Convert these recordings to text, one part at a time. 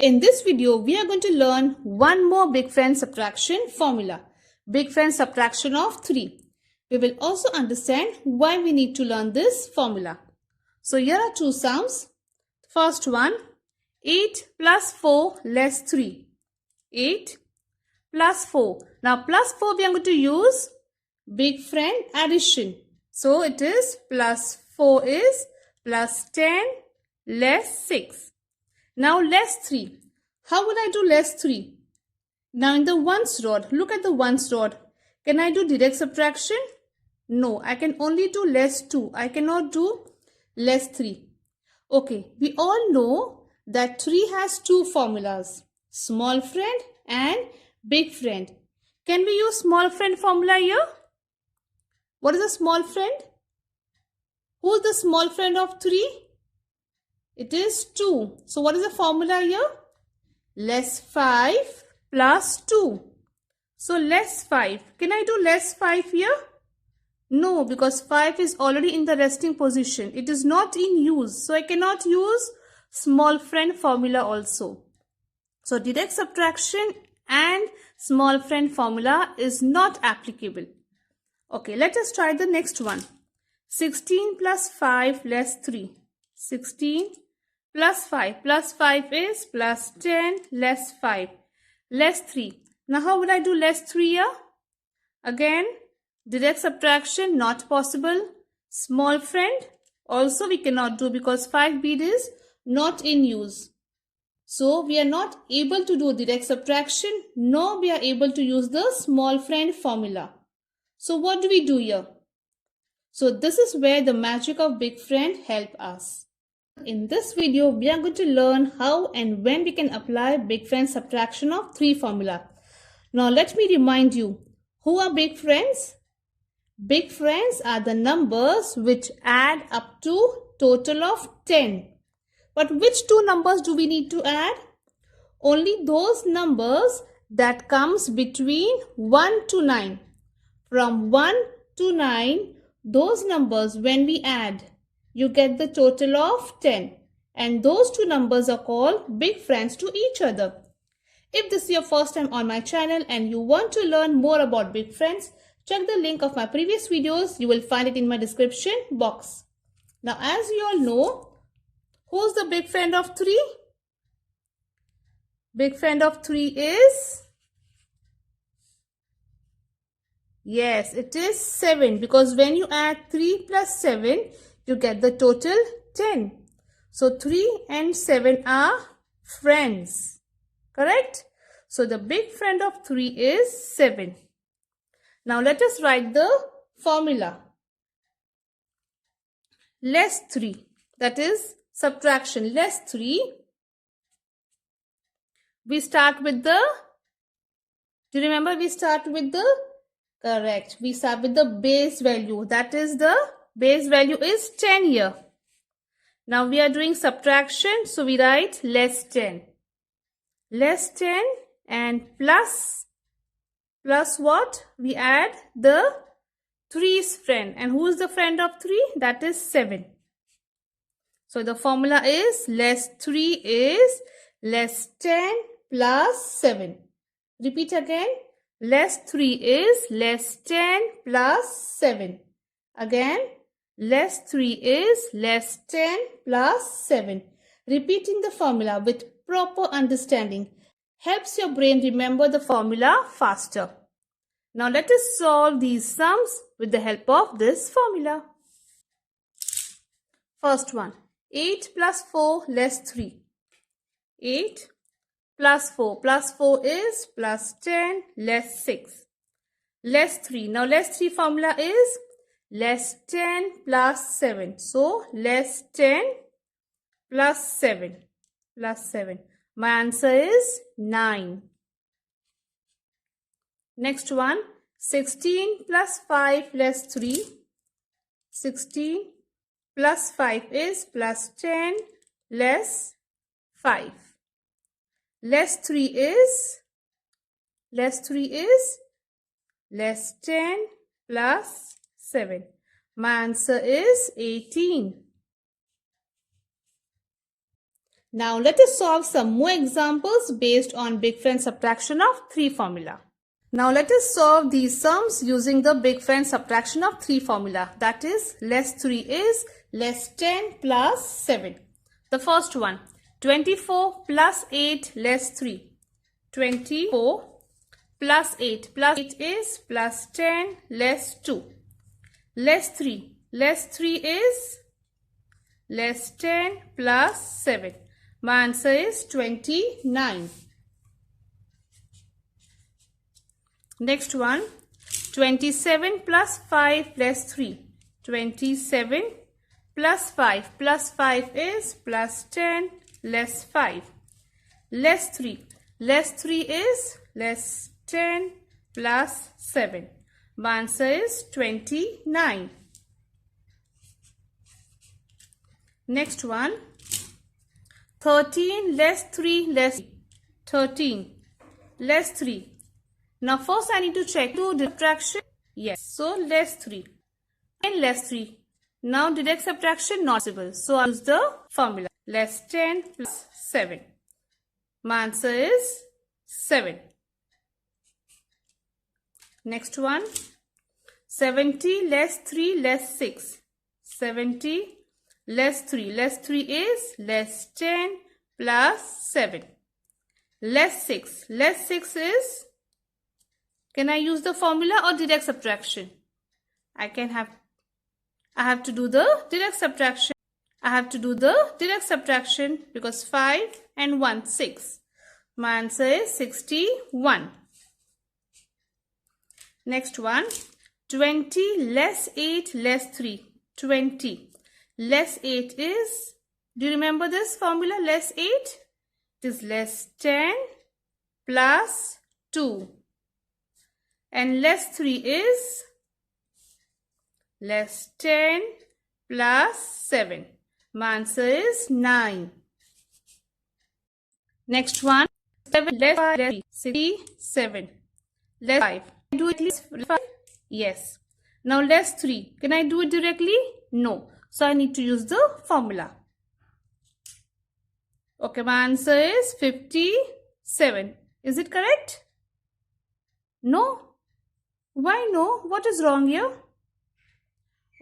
In this video, we are going to learn one more big friend subtraction formula. Big friend subtraction of 3. We will also understand why we need to learn this formula. So here are two sums. First one, 8 plus 4 less 3. 8 plus 4. Now plus 4 we are going to use big friend addition. So it is plus 4 is plus 10 less 6. Now less 3. How will I do less 3? Now in the ones rod, look at the ones rod. Can I do direct subtraction? No, I can only do less 2. I cannot do less 3. Okay, we all know that 3 has two formulas. Small friend and big friend. Can we use small friend formula here? What is a small friend? Who is the small friend of 3? It is 2. So what is the formula here? Less 5 plus 2. So less 5. Can I do less 5 here? No, because 5 is already in the resting position. It is not in use. So I cannot use small friend formula also. So direct subtraction and small friend formula is not applicable. Okay, let us try the next one. 16 plus 5 less 3. 16 plus 5. Plus 5 is plus 10 less 5. Less 3. Now how will I do less 3 here? Again, direct subtraction not possible. Small friend also we cannot do because 5 bead is not in use. So we are not able to do direct subtraction, nor we are able to use the small friend formula. So what do we do here? So this is where the magic of big friend help us. In this video, we are going to learn how and when we can apply big friend subtraction of 3 formula. Now let me remind you, who are big friends? Big friends are the numbers which add up to total of 10. But which two numbers do we need to add? Only those numbers that comes between 1 to 9. From 1 to 9, those numbers when we add, you get the total of 10. And those two numbers are called big friends to each other. If this is your first time on my channel and you want to learn more about big friends, check the link of my previous videos. You will find it in my description box. Now as you all know, who's the big friend of 3? Big friend of 3 is? Yes, it is 7 because when you add 3 plus 7, you get the total 10. So 3 and 7 are friends. Correct? So the big friend of 3 is 7. Now let us write the formula. Less 3. That is subtraction. Less 3. We start with the, do you remember we start with the, correct, we start with the base value. That is the base value is 10 here. Now we are doing subtraction. So we write less 10. Less 10 and plus what? We add the 3's friend. And who is the friend of 3? That is 7. So the formula is less 3 is less 10 plus 7. Repeat again. Less 3 is less 10 plus 7. Again, less 3 is less 10 plus 7. Repeating the formula with proper understanding helps your brain remember the formula faster. Now let us solve these sums with the help of this formula. First one, 8 plus 4 less 3. 8 plus 4. Plus 4 is plus 10 less 6. Less 3. Now less 3 formula is less 10 plus 7. So less 10 plus 7. Plus 7. My answer is 9. Next one, 16 plus 5 less 3. 16 plus 5 is plus 10 less 5. Less 3 is less 10 plus 7. My answer is 18. Now let us solve some more examples based on Big Friend Subtraction of 3 formula. Now let us solve these sums using the Big Friend Subtraction of 3 formula. That is, less 3 is less 10 plus 7. The first one, 24 plus 8 less 3. 24 plus 8 is plus 10 less 2. Less 3 is less 10 plus 7. My answer is 29. Next one, 27 plus 5 plus 3. 27 plus 5 is plus 10 less 5. Less 3 is less 10 plus 7. My answer is 29. Next one, 13 less 3 less 13 less 3. Now first I need to check to subtraction. Yes, so less 3 and less 3. Now direct subtraction not possible. So I use the formula less 10 plus 7. My answer is 7. Next one, 70 less 3 less 6. 70 less 3 is less 10 plus 7. Less 6 is, can I use the formula or direct subtraction? I have to do the direct subtraction. Because 5 and 1, 6. My answer is 61. Next one, 20 less 8 less 3. 20 less 8 is, do you remember this formula, less 8? It is less 10 plus 2. And less 3 is less 10 plus 7. My answer is 9. Next one, 7 less 5 less 67. Less 5. Can I do it less 5? Yes. Now less 3. Can I do it directly? No. So I need to use the formula. Okay, my answer is 57. Is it correct? No? Why no? What is wrong here?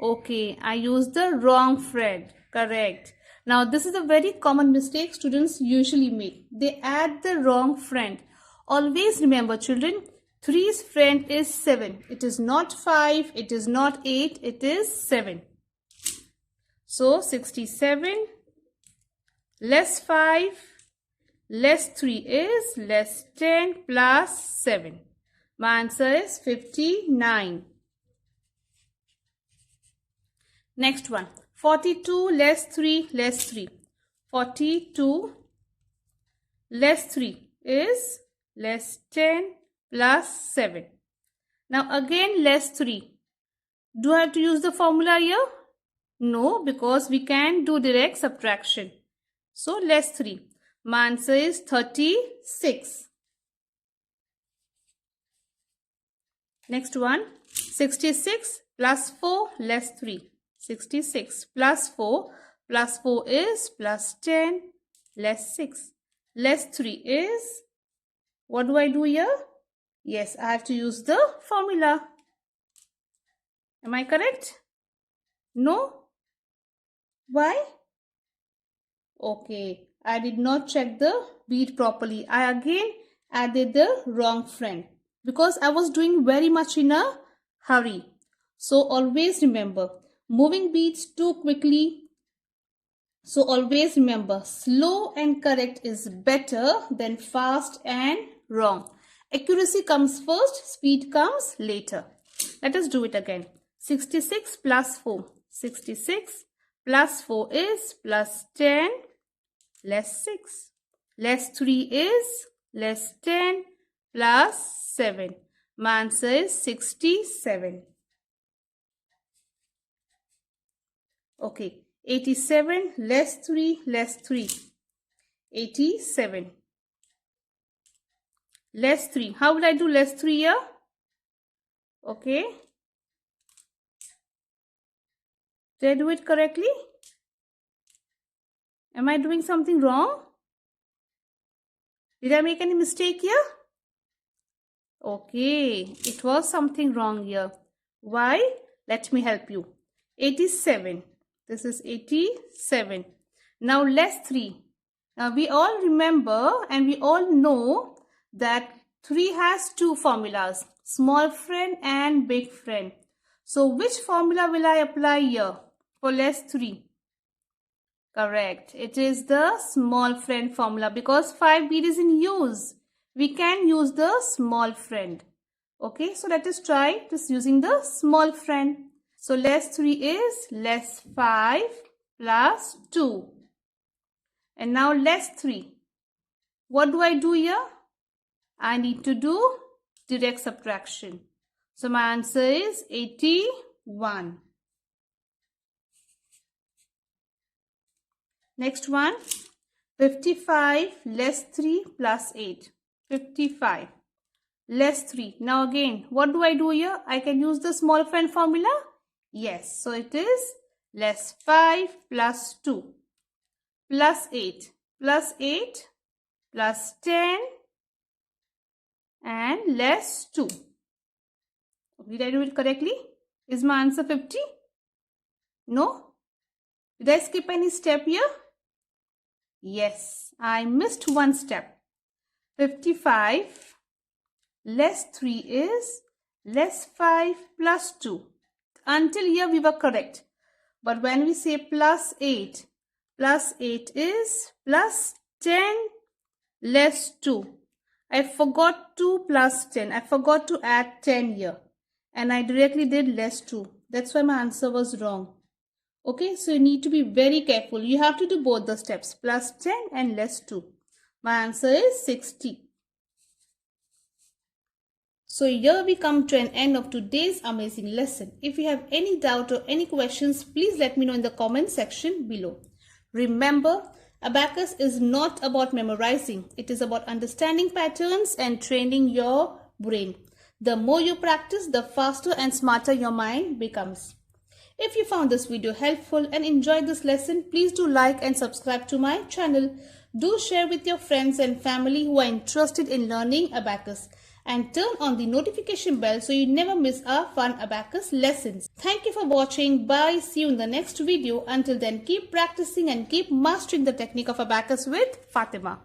Okay, I used the wrong friend. Correct. Now this is a very common mistake students usually make. They add the wrong friend. Always remember children, 3's friend is 7. It is not 5, it is not 8, it is 7. So 67 less 5 less 3 is less 10 plus 7. My answer is 59. Next one, 42 less 3 less 3. 42 less 3 is less 10 plus 7. Now again less 3. Do I have to use the formula here? No, because we can do direct subtraction. So less 3. My answer is 36. Next one, 66 plus 4 less 3. 66 plus 4 is plus 10 less 6. Less 3 is, what do I do here? Yes, I have to use the formula. Am I correct? No? Why? Okay, I did not check the beat properly. I again added the wrong friend because I was doing very much in a hurry. So always remember, moving beats too quickly. So always remember, slow and correct is better than fast and wrong. Accuracy comes first, speed comes later. Let us do it again. 66 plus 4. 66 plus 4 is plus 10 less 6. Less 3 is less 10 plus 7. My answer is 67. Okay, 87 less 3 less 3. 87. Less 3. How will I do less 3 here? Okay. Did I do it correctly? Am I doing something wrong? Did I make any mistake here? Okay, it was something wrong here. Why? Let me help you. 87. This is 87. Now less 3. Now we all remember and we all know that 3 has two formulas, small friend and big friend. So which formula will I apply here for less 3? Correct. It is the small friend formula because 5b is in use. We can use the small friend. Okay, so let us try just using the small friend. So less 3 is less 5 plus 2. And now less 3. What do I do here? I need to do direct subtraction. So my answer is 81. Next one, 55 less 3 plus 8. 55 less 3. Now again, what do I do here? I can use the small friend formula. Yes, so it is less 5 plus 2 plus 8 plus 8 plus 10 and less 2. Did I do it correctly? Is my answer 50? No? Did I skip any step here? Yes, I missed one step. 55 less 3 is less 5 plus 2. Until here we were correct. But when we say plus 8 is plus 10 less 2. I forgot 2 plus 10. I forgot to add 10 here. And I directly did less 2. That's why my answer was wrong. Okay, so you need to be very careful. You have to do both the steps, plus 10 and less 2. My answer is 60. So here we come to an end of today's amazing lesson. If you have any doubt or any questions, please let me know in the comment section below. Remember, Abacus is not about memorizing. It is about understanding patterns and training your brain. The more you practice, the faster and smarter your mind becomes. If you found this video helpful and enjoyed this lesson, please do like and subscribe to my channel. Do share with your friends and family who are interested in learning Abacus. And turn on the notification bell so you never miss our fun Abacus lessons. Thank you for watching. Bye. See you in the next video. Until then, keep practicing and keep mastering the technique of Abacus with Fatima.